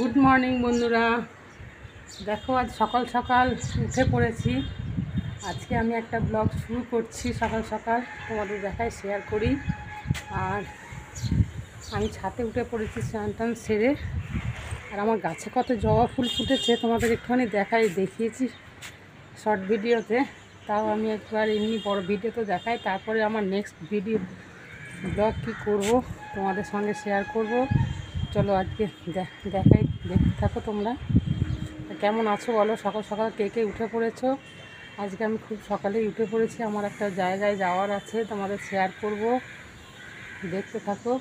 Good morning বন্ধুরা, দেখো আজ সকাল সকাল উঠে পড়েছি। আজকে আমি একটা ব্লগ শুরু করছি সকাল সকাল, তোমাদের দেখায় শেয়ার করি। আর আমি ছাদে উঠে পড়েছি স্নান টান সেরে। আর আমার গাছে কত জবা ফুল ফুটেছে তোমাদের একটুখানি দেখিয়েছি শর্ট ভিডিওতে। তাও আমি একবার এমনি বড় ভিডিও তো দেখাই, তারপরে আমার নেক্সট ভিডিও ব্লগ কী করব তোমাদের সঙ্গে শেয়ার করব। চলো আজকে দেখতে থাকো তোমরা। কেমন আছো বলো, সকাল সকাল কে কে উঠে পড়েছো? আজকে আমি খুব সকালেই উঠে পড়েছি, আমার একটা জায়গায় যাওয়ার আছে, তোমাদের শেয়ার করব, দেখতে থাকো।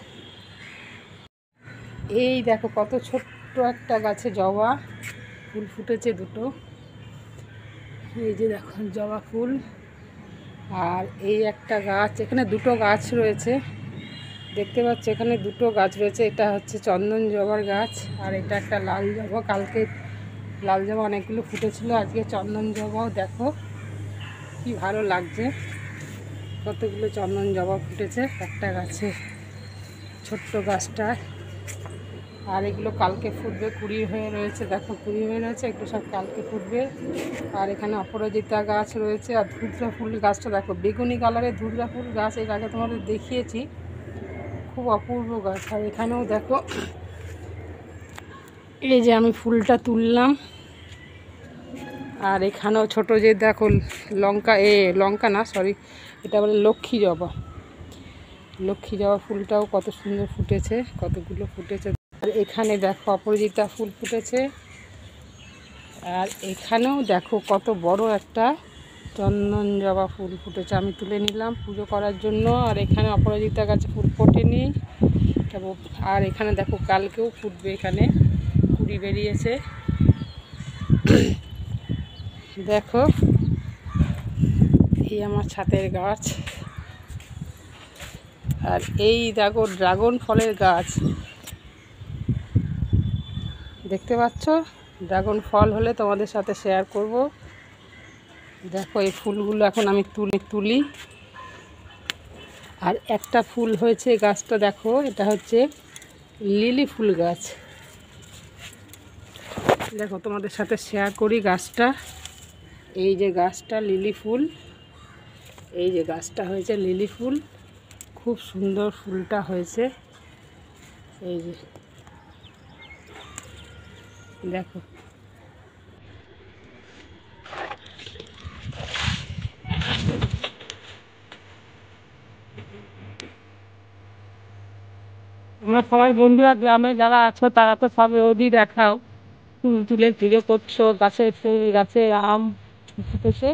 এই দেখো কত ছোট্ট একটা গাছে জবা ফুল ফুটেছে দুটো। এই যে দেখো জবা ফুল। আর এই একটা গাছ, এখানে দুটো গাছ রয়েছে, দেখতে পাচ্ছ এখানে দুটো গাছ রয়েছে। এটা হচ্ছে চন্দন জবার গাছ, আর এটা একটা লাল জবা। কালকে লাল জবা অনেকগুলো ফুটেছিল, আজকে চন্দন জবাও দেখো কি ভালো লাগছে, কতগুলো চন্দন জবা ফুটেছে একটা গাছে, ছোট্ট গাছটায়। আর এগুলো কালকে ফুটবে, কুড়ি হয়ে রয়েছে, দেখো কুড়ি হয়ে রয়েছে, একটু সব কালকে ফুটবে। আর এখানে অপরাজিতা গাছ রয়েছে। আর ধুতরা ফুল গাছটা দেখো, বেগুনি কালারের ধুতরা ফুল গাছ, এর আগে তোমাদের দেখিয়েছি, খুব অপূর্ব গাছ। আর এখানেও দেখো, এই যে আমি ফুলটা তুললাম। আর এখানেও ছোট যে দেখো লঙ্কা না, সরি, এটা বলে লক্ষ্মী জবা। লক্ষ্মী জবা ফুলটাও কত সুন্দর ফুটেছে, কতগুলো ফুটেছে। আর এখানে দেখো অপরাজিতা ফুল ফুটেছে। আর এখানেও দেখো কত বড় একটা চন্দন জবা ফুল ফুটেছে, আমি তুলে নিলাম পুজো করার জন্য। আর এখানে অপরাজিতা গাছে ফুল ফোটেনি। আর এখানে দেখো কালকেও ফুটবে, এখানে কুড়ি বেরিয়েছে দেখো। এই আমার ছাতের গাছ। আর এই দেখো ড্রাগন ফলের গাছ, দেখতে পাচ্ছ? ড্রাগন ফল হলে তোমাদের সাথে শেয়ার করব। দেখো এই ফুলগুলো এখন আমি তুলি। আর একটা ফুল হয়েছে গাছটা দেখো, এটা হচ্ছে লিলি ফুল গাছ। দেখো তোমাদের সাথে শেয়ার করি গাছটা। এই যে গাছটা লিলি ফুল, এই যে গাছটা হয়েছে লিলি ফুল, খুব সুন্দর ফুলটা হয়েছে। এই যে দেখো, তোমরা সবাই বন্ধুরা গ্রামে যারা আছো তারা তো সব রোজই দেখাও ফুল তুলে ভিডিও করছো, গাছে আম ফুটেছে।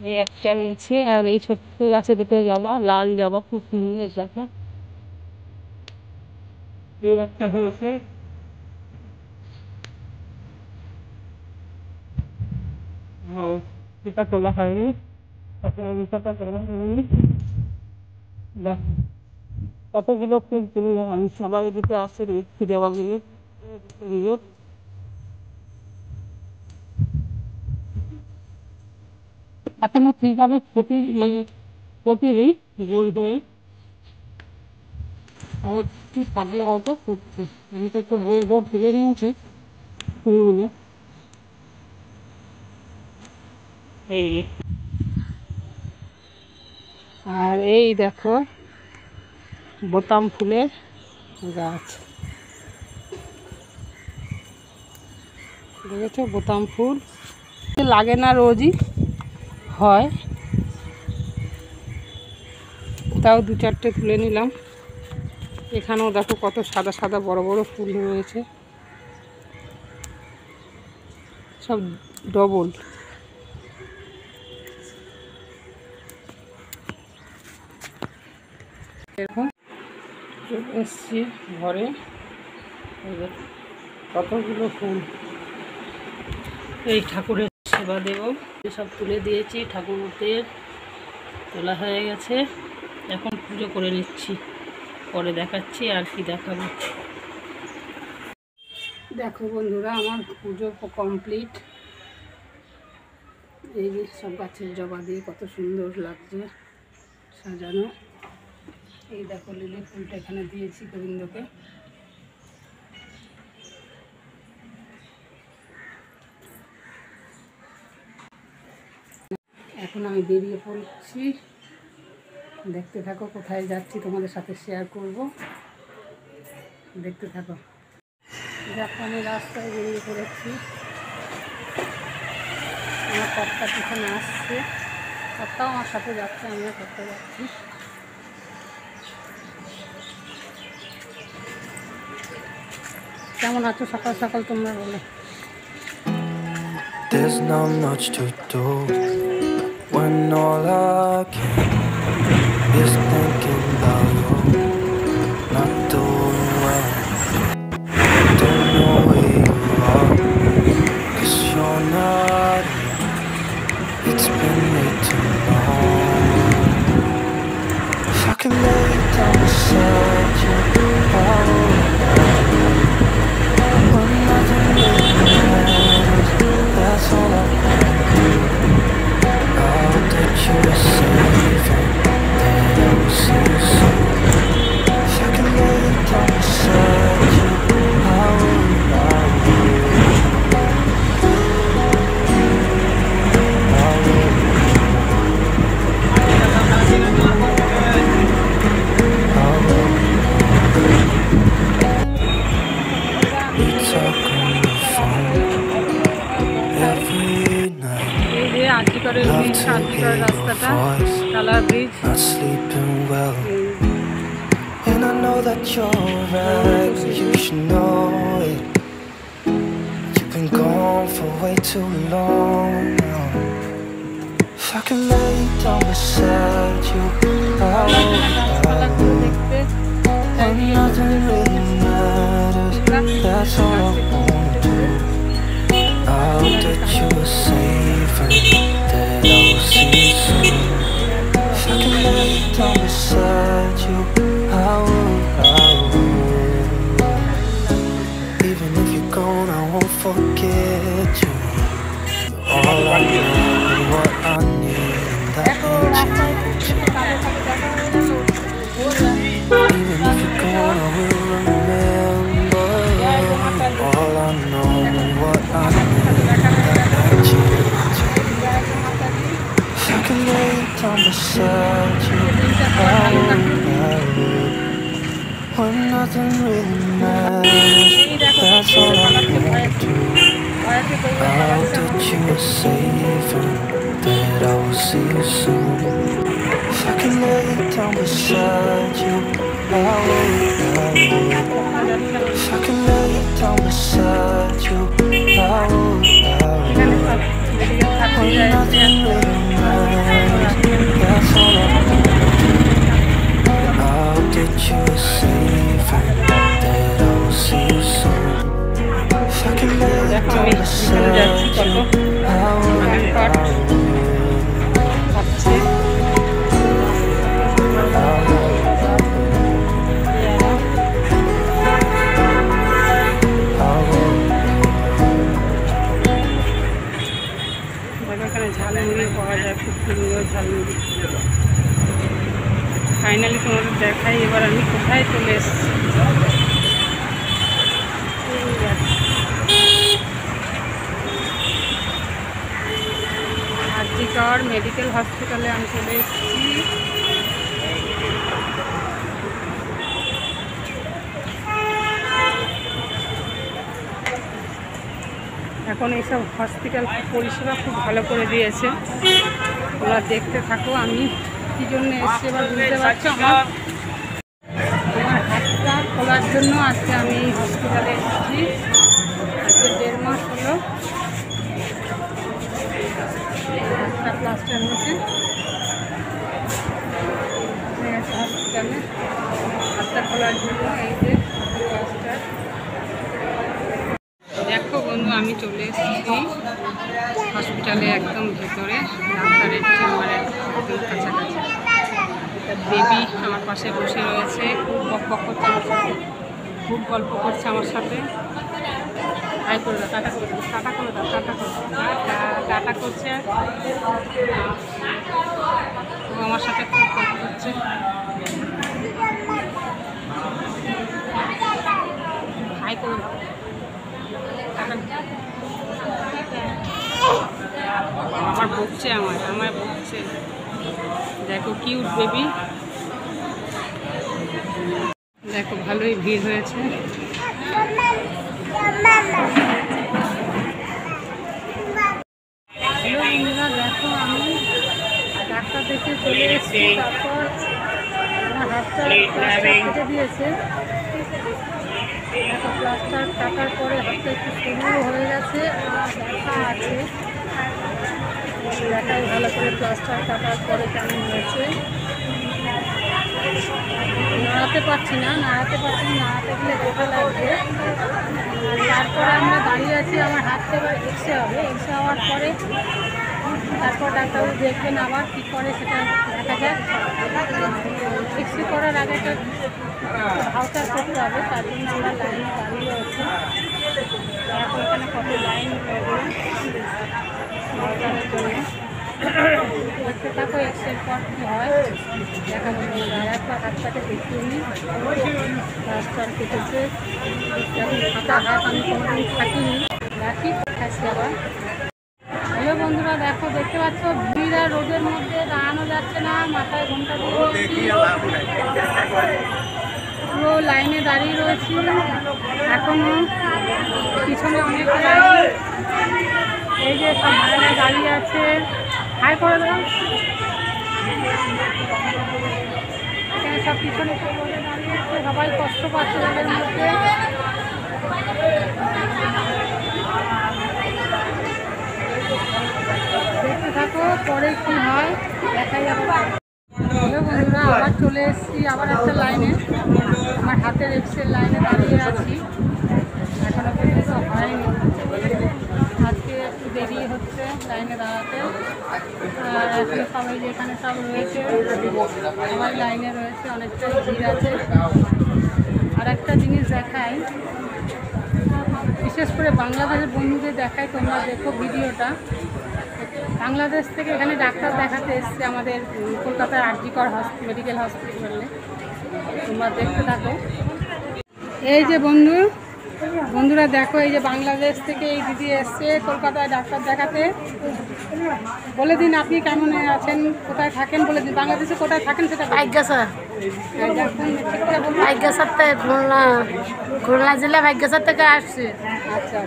এই একটা রয়েছে, আর এই ছোট্ট গাছে দুটো জবা, লাল জবা, খুব সুন্দর দেখো। এই একটা হয়েছে, এটা তোলা হয়নি, কতগুলো ফুল তুললাম আমি, সবাই দিকে আসে দেখছি দেওয়াগুলো। এখনো ঠিকভাবে প্রতিদিন বই আমার ঠিক থাকলে হয়তো ফুটছে। আমি তো একটু বই ফিরে নিয়েছি ফুলগুলো। এই আর এই দেখো বোতাম ফুলের গাছ, দেখেছো? বোতাম ফুল লাগে না, রোজই হয়, তাও দু চারটে তুলে নিলাম। এখানেও দেখো কত সাদা সাদা বড় বড় ফুল রয়েছে, সব ডবল। এরকম এসছি ঘরে, কতগুলো ফুল। এই ঠাকুরের সেবা দেব, সব তুলে দিয়েছি, ঠাকুরদের তোলা হয়ে গেছে, এখন পুজো করে নিচ্ছি, পরে দেখাচ্ছি আর কি দেখাবো। দেখো বন্ধুরা আমার পুজো কমপ্লিট। এই যে সব গাছের জবা দিয়ে কত সুন্দর লাগছে সাজানো। এই দেখো লিলি ফুলটা এখানে দিয়েছি গোবিন্দকে, এখন আমি বেরিয়ে পড়ছি, দেখতে থাকো কোথায় যাচ্ছি, তোমাদের সাথে শেয়ার করব, দেখতে থাকো। দেখো আমি রাস্তায় বেরিয়ে পড়েছি, আমার কর্তা পিছনে আসছে, কর্তাও আমার সাথে যাচ্ছে, আমিও করতে যাচ্ছি। কেমন আছো সকাল সকাল তোমরা বলো? There's not much to do when all I can is thinking about you. Not doing well, don't know where you are, 'cause you're not here. It's been way too long. If I can lay down beside you, I will. When nothing really matters, that's all I want to do. I hope that you are safe and that I will see you soon. If I can lay down beside you, I will. We talk on the phone every night. এই যে আজিকরের bridge, আজিকরের রাস্তাটা, colour bridge. Not sleeping well, and I know that you're right, you should know it. You've been gone for way too long now. If I can lay down beside you, I will. And nothing really matters, that's all I wanna do. I hope that you are safe and that I will see you soon. If I can lay down beside you, I will. Even if you're gone, I won't forget you. You're all I know and what I need, and that ain't changing. Even if you're gone, I will remember. All I know and what I need, that ain't changing. If I can lay down beside you, I will. When nothing really matters, that's all I want to do. I hope that you are safe and that I will see you soon. If I can lay down beside you, I will. If I can lay down beside you, I will. When nothing really matters, that's all I want to do. I hope that you are safe and that I will see you soon. If I can lay down beside you, I will. এখানে ঝালমুড়ি পাওয়া যায়, খুব সুন্দর jhalmuri. Finally তোমাদের দেখাই এবার আমি কোথায় চলে এসেছি। আজিকর মেডিকেল হসপিটালে আমি চলে এসেছি। এখন এইসব হসপিটাল পরিষেবা খুব ভালো করে দিয়েছে, তোমরা দেখতে থাকো আমি কী জন্য এসেছি এবার বুঝতে পারছো। আমার হাতটা খোলার জন্য আজকে আমি এই হসপিটালে এসেছি। আজকে 1.5 মাস হলো হাতটা প্লাস্টার হয়েছে হসপিটালে, হাতটা খোলার জন্য এই যে প্লাস্টার। দেখো বন্ধু আমি চলে এসেছি হসপিটালে একদম ভেতরে, ডাক্তারের চেম্বারের একদম কাছাকাছি। একটা বেবি আমার পাশে বসে রয়েছে, খুব বকবক করছে আমার সাথে, খুব গল্প করছে আমার সাথে। হাই করে দাও, টাটা করে দাও, টাটা করে দাও, টাটা করে টাটা করছে। ও আমার সাথে খুব গল্প করছে। হাই করে দাও, টাটা। আবার বকছে আমায় বকছে। দেখো কিউট বেবি, দেখো ভালোই ভিড় হয়েছে। হ্যালো বন্ধুরা, দেখো আমি ডাক্তার দেখে চলে এসেছি। তারপর আমার হাতটা প্লাস্টার কেটে দিয়েছে। দেখো প্লাস্টার কাটার পরে হাতটা একটু সরু হয়ে গেছে আর ব্যথা আছে। দেখাই ভালো করে প্লাস্টার কাটার পরে কেমন হয়েছে। নাড়াতে পারছি না, নাড়াতে গেলে ব্যথা লাগবে। তারপরে আমরা দাঁড়িয়ে আছি, আমার হাতটা এবার এক্সরে হবে। এক্সরে হওয়ার পরে তারপর ডাক্তারবাবু দেখবেন আবার কী করে সেটা দেখা যায়। এক্সরে করার আগে একটা ভাউচার করতে হবে, তার জন্য আমরা লাইনে দাঁড়িয়ে আছি। এখন এখানে কত লাইন ভাউচারের জন্য দেখতে থাকো। এক্সরের পর কী হয় দেখাবো তোমাদের। আর একবার হাতটাকে দেখিয়ে নিই, প্লাস্টার কেটেছে। ফাঁকা হাত আমি কোনোদিন থাকিনি, রাখি খাচ্ছি আবার। হ্যালো বন্ধুরা, দেখো দেখতে পাচ্ছ ভিড় আর রোদের মধ্যে দাঁড়ানো যাচ্ছে না। মাথায় ঘোমটা দিয়ে পুরো লাইনে দাঁড়িয়ে রয়েছি এখনো। পিছনে অনেক লাইন, এই যে সব ভাইরা দাঁড়িয়ে আছে। হাই করে দাও। এখানে সব পিছনে দাঁড়িয়ে আছে, সবাই কষ্ট পাচ্ছে রোদের মধ্যে। দেখতে থাকো পরে কি হয় দেখাই যাবে। হ্যালো বন্ধুরা, আবার চলে এসেছি আবার একটা লাইনে। আমার হাতের এক্সের লাইনে দাঁড়িয়ে আছি, এখনো পর্যন্ত হয়নি। আজকে একটু দেরি হচ্ছে লাইনে দাঁড়াতে। আর এখন সবাই যেখানে সব রয়েছে সবাই লাইনে রয়েছে, অনেকটা ভিড় আছে। আর একটা জিনিস দেখাই, বিশেষ করে বাংলাদেশের বন্ধুদের দেখাই, তোমরা দেখো ভিডিওটা। বাংলাদেশ থেকে এখানে ডাক্তার দেখাতে এসছে আমাদের কলকাতার আরজিকর মেডিকেল হসপিটালে। তোমরা দেখতে থাকো। এই যে বন্ধুরা দেখো, এই যে বাংলাদেশ থেকে এই দিদি এসছে কলকাতায় ডাক্তার দেখাতে। বলে দিন আপনি কেমন আছেন, কোথায় থাকেন বলে দিন। বাংলাদেশে কোথায় থাকেন সেটা। ভাগ্যসার ভাগ্যসার থেকে খুলনা জেলা ভাগ্যসার থেকে আসছে। আচ্ছা,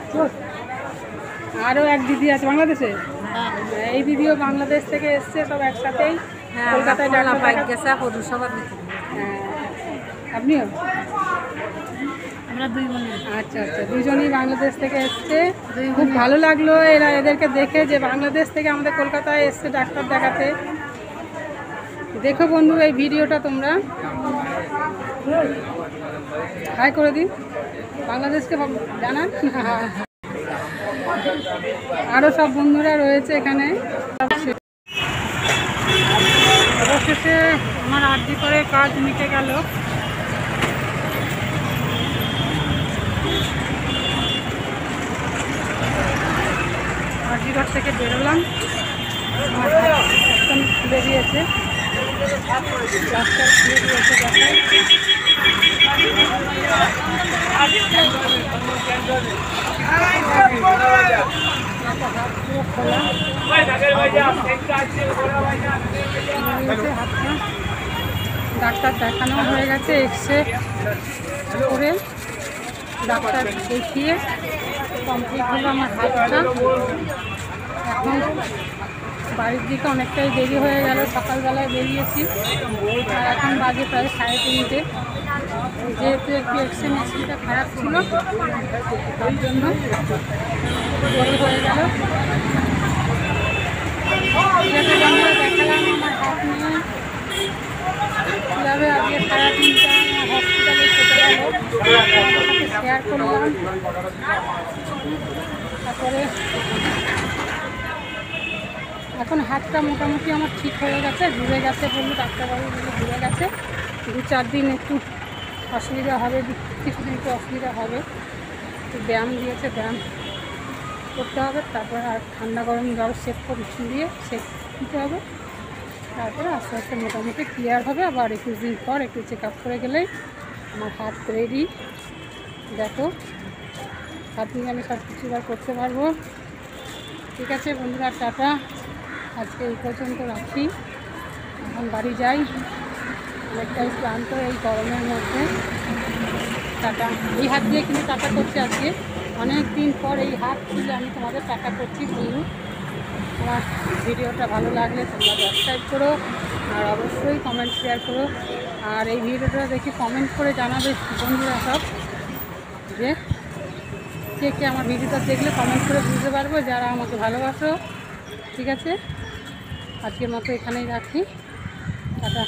আরও এক দিদি আছে বাংলাদেশে। এই দিদিও বাংলাদেশ থেকে এসছে, সব একসাথেই কলকাতায় ডাক্তার ভাগ্যসা পৌরসভা। আপনিও? আমরা দুই বোন। আচ্ছা, দুজনই বাংলাদেশ থেকে এসছে। খুব ভালো লাগলো এদেরকে দেখে, যে বাংলাদেশ থেকে আমাদের কলকাতায় এসছে ডাক্তার দেখাতে। দেখো বন্ধু এই ভিডিওটা তোমরা। হাই করে দিন, বাংলাদেশকে জানান। আরও সব বন্ধুরা রয়েছে এখানে। অবশেষে আমার আরজি করে কাজ মিটে গেল। আরজিকর থেকে বেরোলাম, আমার একদম খুলে দিয়েছে, প্লাস্টার খুলে দিয়েছে। ডাক্তার দেখানো হয়ে গেছে, এক্সরে করে ডাক্তার দেখিয়ে কমপ্লিট হলো আমার হাতটা। এখন বাড়ির দিকে অনেকটাই দেরি হয়ে গেল, সকালবেলায় বেরিয়েছি আর এখন বাজে প্রায় 3:30। যেহেতু একটু এক্সরে মেশিনটা খারাপ ছিল তার জন্য দেরি হয়ে গেল। দেখালাম আমার হাত নিয়ে কীভাবে আজকে সারাদিনটা আমার হসপিটালে কেটে গেল শেয়ার করলাম। তারপরে এখন হাতটা মোটামুটি আমার ঠিক হয়ে গেছে, ঘুরে গেছে বললো ডাক্তারবাবু, বলে ঘুরে গেছে। 2-4 দিন একটু অসুবিধা হবে, কিছুদিন একটু অসুবিধা হবে। একটু ব্যায়াম দিয়েছে, ব্যায়াম করতে হবে। তারপর আর ঠান্ডা গরম জল সেক দিয়ে সেক দিতে হবে। তারপরে আস্তে আস্তে মোটামুটি ক্লিয়ার হবে। আবার 21 দিন পর একটু চেক আপ করে গেলেই আমার হাত রেডি। দেখো হাত নিয়ে আমি সব কিছু এবার করতে পারবো। ঠিক আছে বন্ধুরা, টাটা। আজকে এই পর্যন্ত রাখি, এখন বাড়ি যাই, অনেকটাই ক্লান্ত এই গরমের মধ্যে। টাটা। এই হাত দিয়ে কিন্তু টাটা করছি আজকে, অনেক দিন পর এই হাত তুলে আমি তোমাদের টাটা করছি বন্ধু। আমার ভিডিওটা ভালো লাগলে তোমরা সাবস্ক্রাইব করো, আর অবশ্যই কমেন্ট শেয়ার করো। আর এই ভিডিওটা দেখে কমেন্ট করে জানাবে বন্ধুরা সব, যে কে কে আমার ভিডিওটা দেখলে কমেন্ট করে বুঝতে পারবো যারা আমাকে ভালোবাসো। ঠিক আছে, আজকের মতো এখানেই রাখি, টাটা।